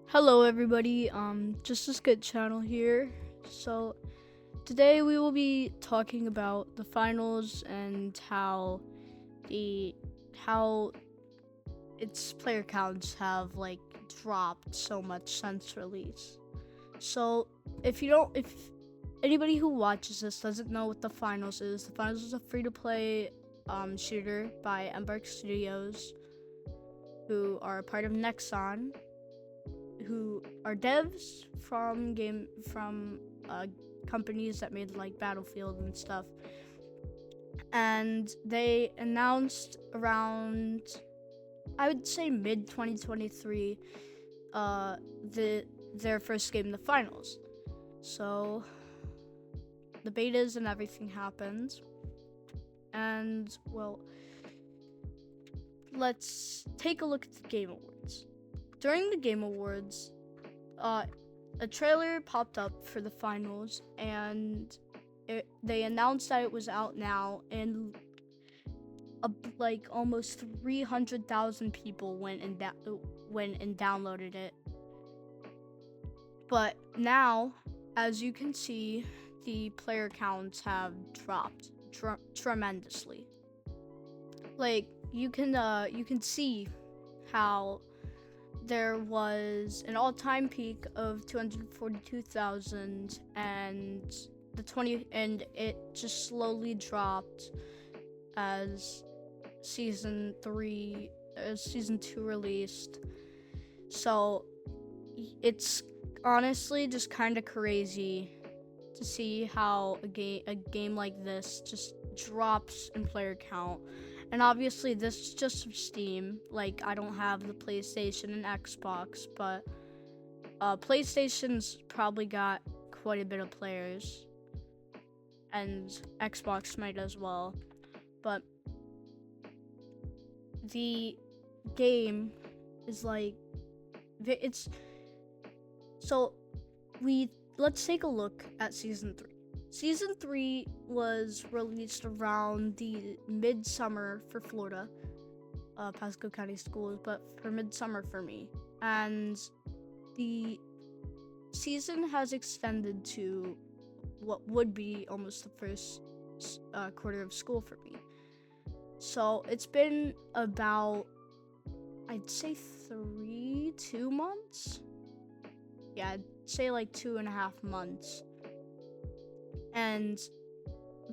Hello everybody, Just As Good channel here. So today we will be talking about the finals and the how its player counts have dropped so much since release. So if anybody who watches this doesn't know what the finals is a free to play shooter by Embark Studios, who are a part of Nexon, who are devs from companies that made like Battlefield and stuff. And they announced around, I would say, mid 2023, their first game, the finals. So the betas and everything happened, and well, let's take a look at the Game Awards. During the Game Awards, a trailer popped up for the finals, and they announced that it was out now, and almost 300,000 people went and downloaded it. But now, as you can see, the player counts have dropped tremendously. Like you can see how there was an all-time peak of 242,000, and it just slowly dropped as season 2 released. So it's honestly just kind of crazy to see how a game like this just drops in player count. And obviously this is just from Steam. Like, I don't have the PlayStation and Xbox, but PlayStation's probably got quite a bit of players, and Xbox might as well. But the game is it's so let's take a look at season 3. Season 3 was released around the midsummer for Florida, Pasco County Schools, but for midsummer for me. And the season has extended to what would be almost the first quarter of school for me. So it's been about, I'd say 2 months. Yeah, I'd say like 2.5 months. And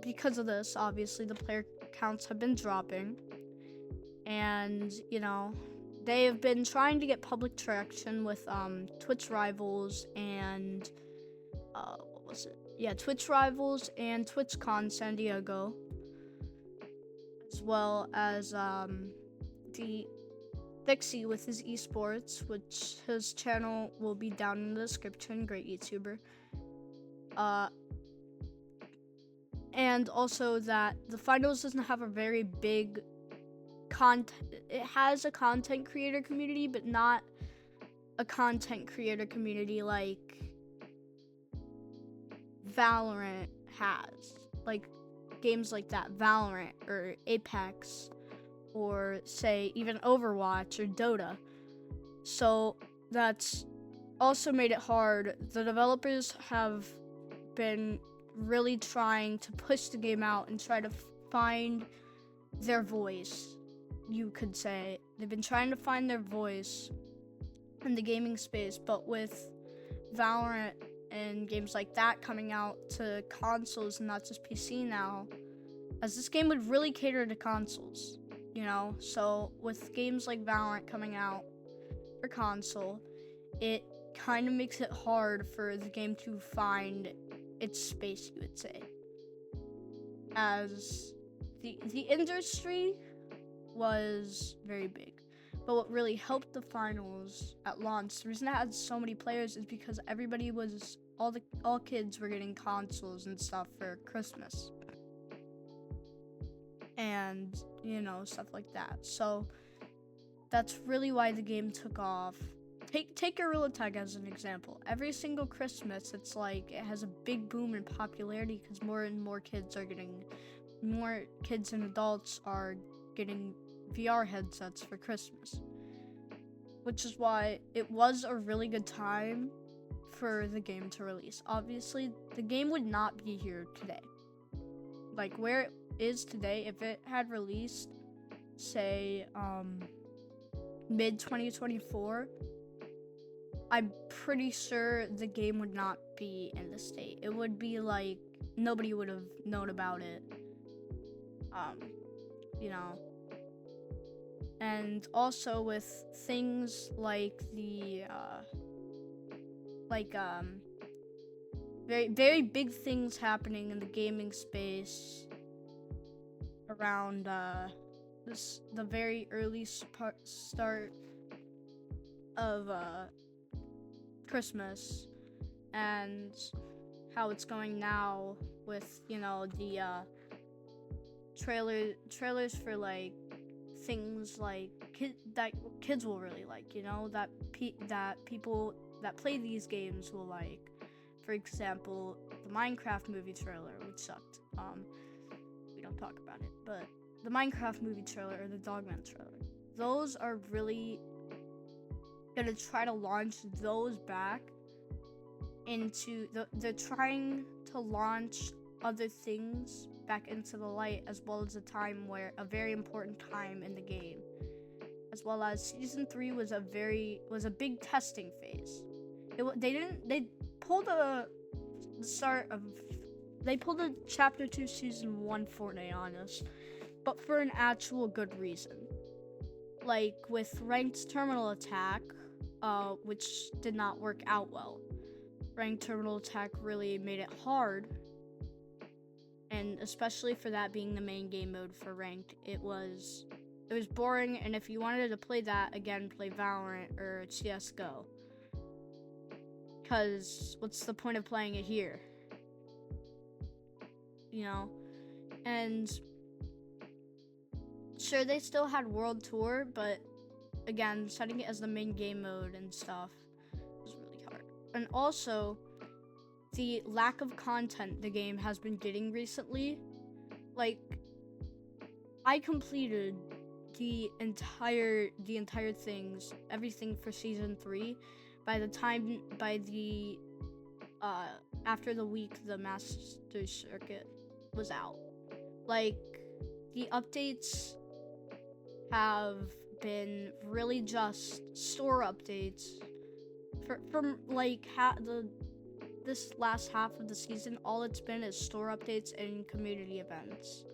because of this, obviously the player counts have been dropping, and they have been trying to get public traction with Twitch Rivals and what was it? Yeah, Twitch Rivals and TwitchCon San Diego, as well as the Dixie with his esports, which his channel will be down in the description. Great YouTuber. And also that the finals doesn't have a very big it has a content creator community, but not a content creator community like Valorant has. Like games like that, Valorant or Apex, or say even Overwatch or Dota. So that's also made it hard. The developers have been really trying to push the game out and try to find their voice, you could say. They've been trying to find their voice in the gaming space, but with Valorant and games like that coming out to consoles and not just PC now, as this game would really cater to consoles, so with games like Valorant coming out for console, it kind of makes it hard for the game to find its space, you would say. As the industry was very big, but what really helped the finals at launch, the reason it had so many players, is because all kids were getting consoles and stuff for Christmas, and stuff like that. So that's really why the game took off. Take Gorilla Tag as an example. Every single Christmas, it's like it has a big boom in popularity because more and more kids and adults are getting VR headsets for Christmas. which is why it was a really good time for the game to release. Obviously, the game would not be here today. Like, where it is today, if it had released, say, mid 2024, I'm pretty sure the game would not be in the state. It would be like nobody would have known about it. You know. And also with things like the very, very big things happening in the gaming space around the very early start of Christmas, and how it's going now with, you know, the trailers for like things like that kids will really like, you know, that people that play these games will like. For example, the Minecraft movie trailer, which sucked. We don't talk about it, but the Minecraft movie trailer or the Dogman trailer, those are really gonna try to launch those back into they're trying to launch other things back into the light, as well as a very important time in the game, as well as season 3 was a big testing phase. They pulled a chapter 2 season 1 Fortnite on us, but for an actual good reason. Like with ranked terminal attack, which did not work out well. Ranked terminal attack really made it hard, and especially for that being the main game mode for ranked, it was boring. And if you wanted to play that again, play Valorant or CS:GO, because what's the point of playing it here, you know? And sure, they still had World Tour, but again, setting it as the main game mode and stuff was really hard. And also, the lack of content the game has been getting recently. Like, I completed the entire things, everything for season 3 after the week the Master Circuit was out. Like, the updates have been really just store updates from like this last half of the season. All it's been is store updates and community events,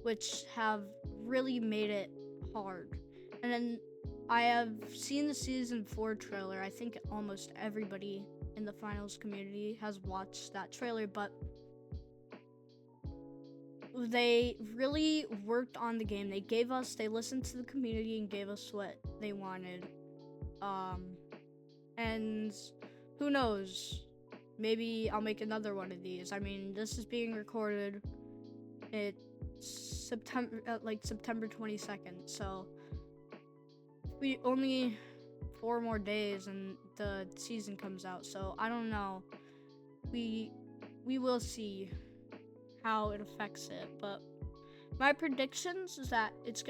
which have really made it hard. And then I have seen the season 4 trailer. I think almost everybody in the finals community has watched that trailer, but they really worked on the game. They listened to the community and gave us what they wanted. And who knows? Maybe I'll make another one of these. I mean, this is being recorded. It's September 22nd, so we only 4 more days and the season comes out. So I don't know. We will see how it affects it, but my predictions is that it's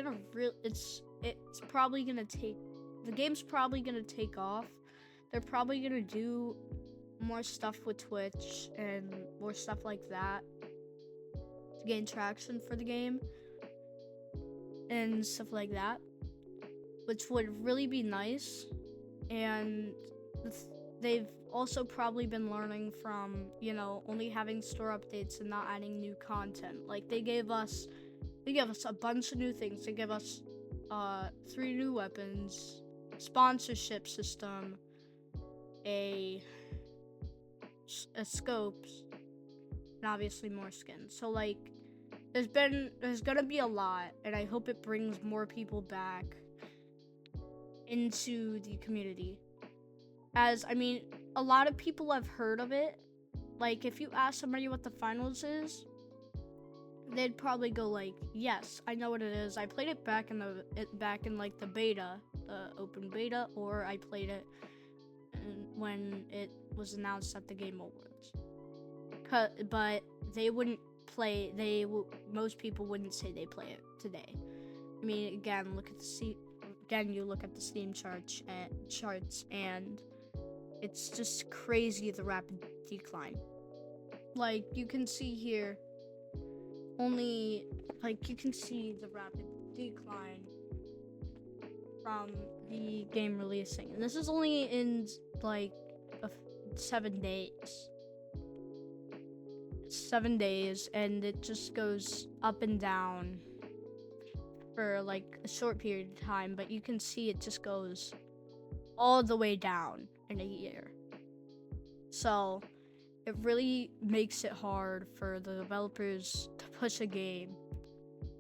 probably gonna take, the game's probably gonna take off. They're probably gonna do more stuff with Twitch and more stuff like that to gain traction for the game and stuff like that, which would really be nice. And they've also probably been learning from, you know, only having store updates and not adding new content. Like, they gave us a bunch of new things. They gave us 3 new weapons, sponsorship system, a scopes, and obviously more skins. So like, there's gonna be a lot, and I hope it brings more people back into the community. As, I mean, a lot of people have heard of it. Like, if you ask somebody what the finals is, they'd probably go like, yes, I know what it is. I played it back in like the beta, the open beta, or I played it when it was announced at the Game Awards. But they wouldn't play. most people wouldn't say they play it today. I mean, again, look at again, you look at the Steam charts, and it's just crazy the rapid decline. Like, you can see here, you can see the rapid decline from the game releasing. And this is only in, 7 days. 7 days, and it just goes up and down for, a short period of time, but you can see it just goes all the way down in a year. So it really makes it hard for the developers to push a game,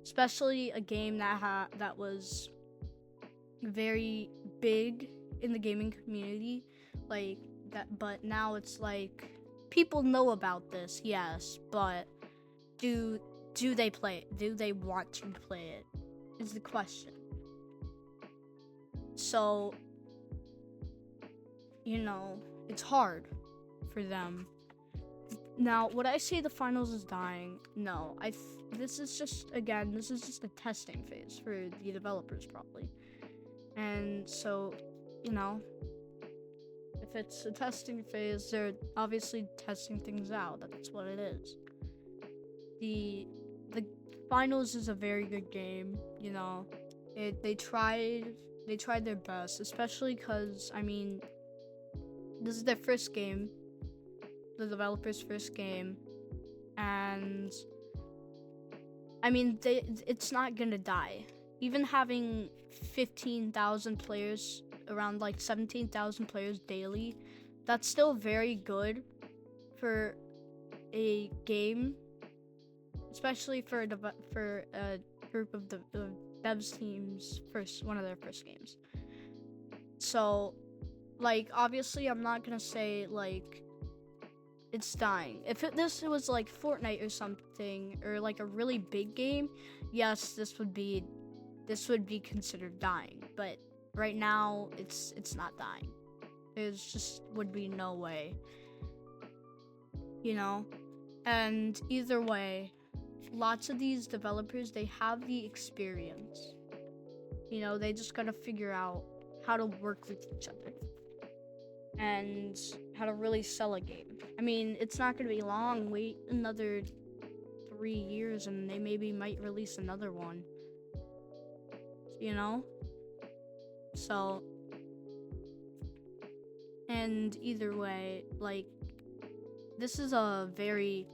especially a game that was very big in the gaming community, but now it's people know about this, yes, but do they play it? Do they want to play it? Is the question. So, it's hard for them. Now, would I say the finals is dying? No. This is just a testing phase for the developers, probably. And so, if it's a testing phase, they're obviously testing things out. That's what it is. The finals is a very good game, They tried their best, especially because, this is their first game, the developer's first game, and it's not gonna die. Even having 15,000 players, around 17,000 players daily, that's still very good for a game, especially for a group of the devs teams one of their first games. So, obviously, I'm not gonna say it's dying. If this was Fortnite or something, or a really big game, yes, this would be considered dying. But right now, it's not dying. There's just would be no way. And either way, lots of these developers, they have the experience. They just gotta figure out how to work with each other and how to really sell a game. It's not gonna be long. Wait another 3 years and they might release another one. So, and either way, this is a very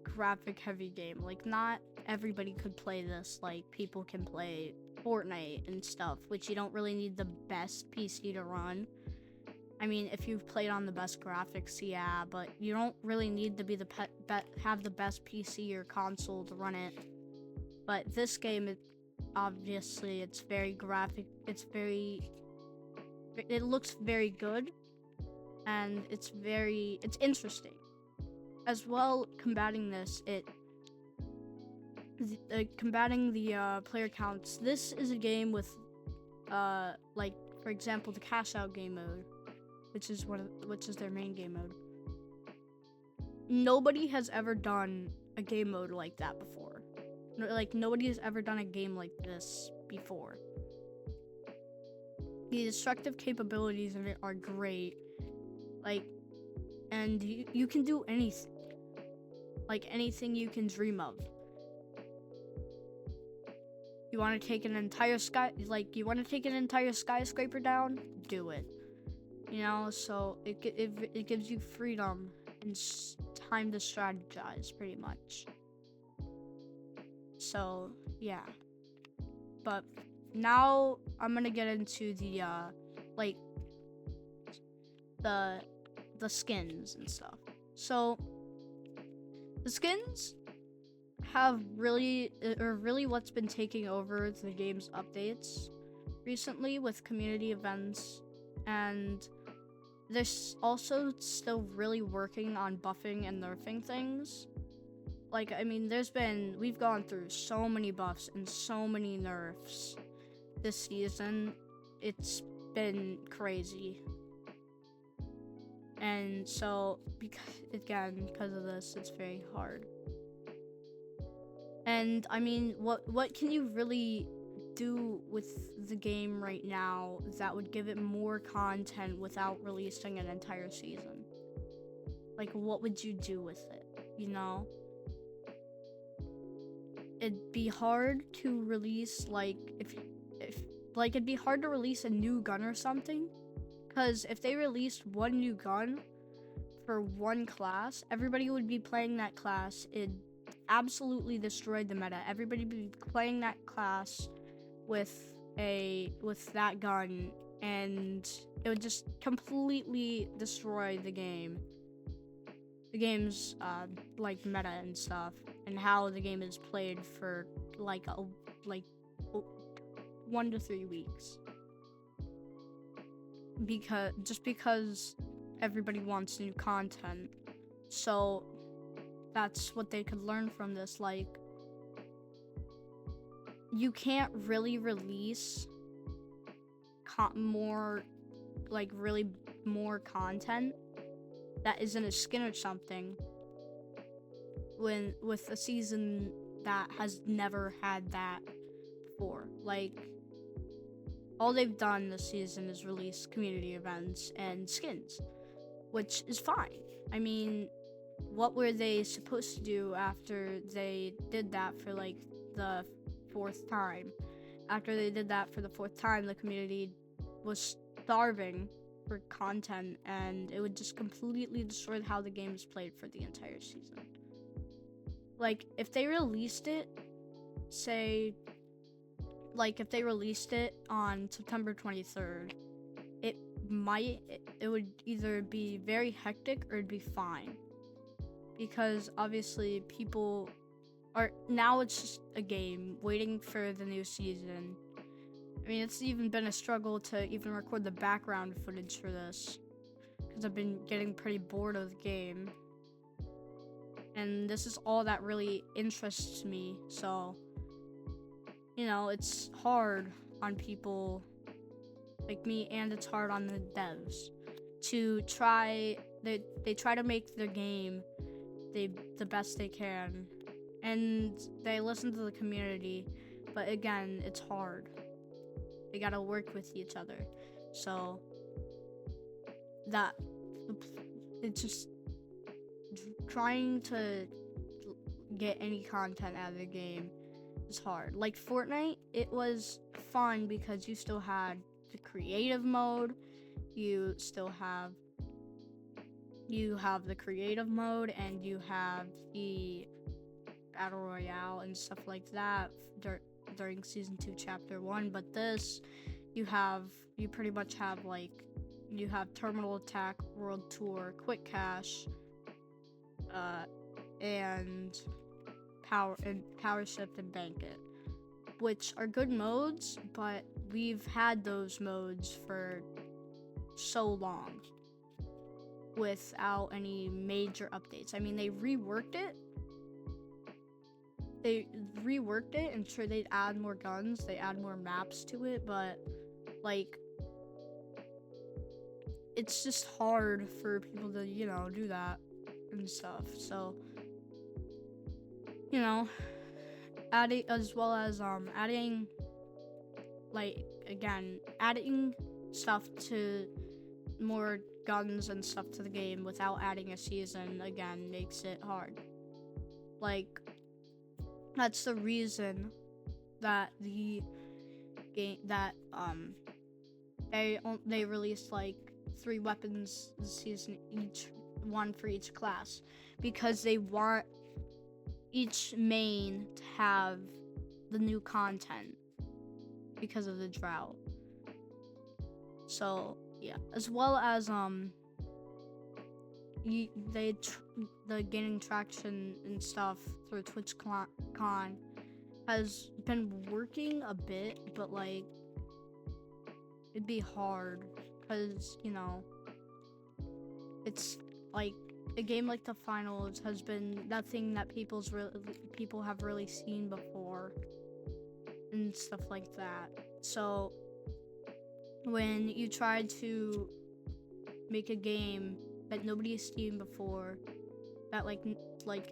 graphic heavy game. Not everybody could play this. People can play Fortnite and stuff, which you don't really need the best PC to run. If you've played on the best graphics, yeah, but you don't really need to be have the best PC or console to run it. But this game, obviously, it's very graphic. It looks very good, and it's interesting. As well, combating the player counts. This is a game with, for example, the cash out game mode, which is their main game mode. Nobody has ever done a game mode like that before. Nobody has ever done a game like this before. The destructive capabilities of it are great. And you can do anything. Anything you can dream of. You want to take an entire skyscraper down? Do it. So it gives you freedom and time to strategize, pretty much. So, yeah. But now I'm gonna get into the the skins and stuff. So the skins have really what's been taking over the game's updates recently with community events, and they're also still really working on buffing and nerfing things. We've gone through so many buffs and so many nerfs this season. It's been crazy. And so, because of this, it's very hard. And what can you really do with the game right now that would give it more content without releasing an entire season? Like, what would you do with it, you know? It'd be hard to release, like, if like, it'd be hard to release a new gun or something, because if they released one new gun for one class, everybody would be playing that class. It absolutely destroyed the meta. Everybody would be playing that class with that gun, and it would just completely destroy the game's like meta and stuff, and how the game is played for like 1 to 3 weeks, because everybody wants new content. So that's what they could learn from this. Like, you can't really release more content that isn't a skin or something with a season that has never had that before. Like, all they've done this season is release community events and skins, which is fine. I mean, what were they supposed to do after they did that for like the 4th time? After they did that for the 4th time, the community was starving for content, and it would just completely destroy how the game is played for the entire season. Like, if they released it, if they released it on September 23rd, it would either be very hectic or it'd be fine. Because obviously now it's just a game waiting for the new season. I mean, it's even been a struggle to even record the background footage for this, because I've been getting pretty bored of the game. And this is all that really interests me, so, you know, it's hard on people like me, and it's hard on the devs to try. They try to make their game the best they can, and they listen to the community, but again, it's hard. They gotta work with each other, so that it's just trying to get any content out of the game is hard. Like Fortnite, it was fun because you still had the creative mode. You have the creative mode, and you have the battle royale and stuff like that during season 2 chapter 1. But this, you pretty much have, like, you have terminal attack, world tour, quick cache, and power shift and bank it, which are good modes, but we've had those modes for so long without any major updates. I mean, they reworked it, and sure, they'd add more guns, they add more maps to it, but like, it's just hard for people to, you know, do that and stuff. So, you know, adding stuff to more guns and stuff to the game without adding a season again makes it hard. Like, that's the reason that the game they released like 3 weapons this season, one for each class, because they want each main to have the new content because of the drought. So yeah, as well as the gaining traction and stuff through TwitchCon has been working a bit, but like, it'd be hard because, you know, it's like a game like the finals has been nothing that people have really seen before and stuff like that. So when you try to make a game that nobody's seen before, that like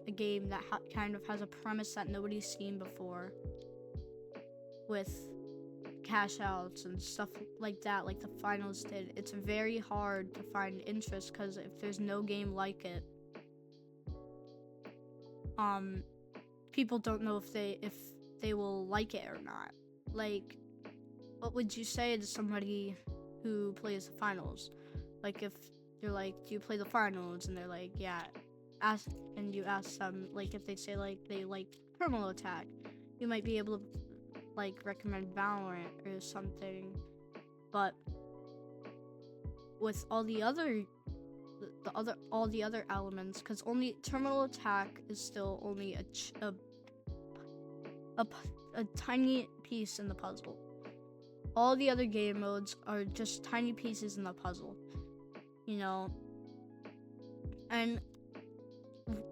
a game that kind of has a premise that nobody's seen before, with cash outs and stuff like that, like the finals did. It's very hard to find interest because if there's no game like it, people don't know if they will like it or not. Like, what would you say to somebody who plays the finals? Like, if you're like, do you play the finals? And they're like, yeah. And you ask them, like, if they say like they like Terminal Attack, you might be able to like recommend Valorant or something. But with all the other elements, because only Terminal Attack is still only a tiny piece in the puzzle. All the other game modes are just tiny pieces in the puzzle, you know. And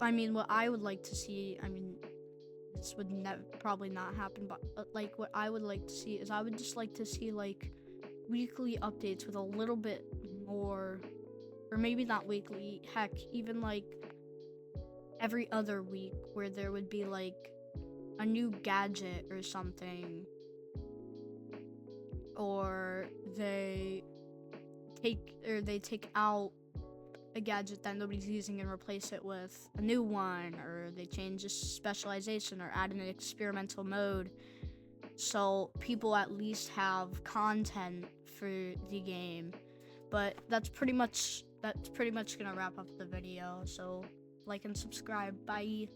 I mean, what I would like to see, I mean, this would probably not happen, but like what I would like to see is I would just like to see like weekly updates with a little bit more, or maybe not weekly, heck, even like every other week, where there would be like a new gadget or something, or they take out a gadget that nobody's using and replace it with a new one, or they change a specialization or add an experimental mode, so people at least have content for the game. But that's pretty much gonna wrap up the video, so like and subscribe. Bye.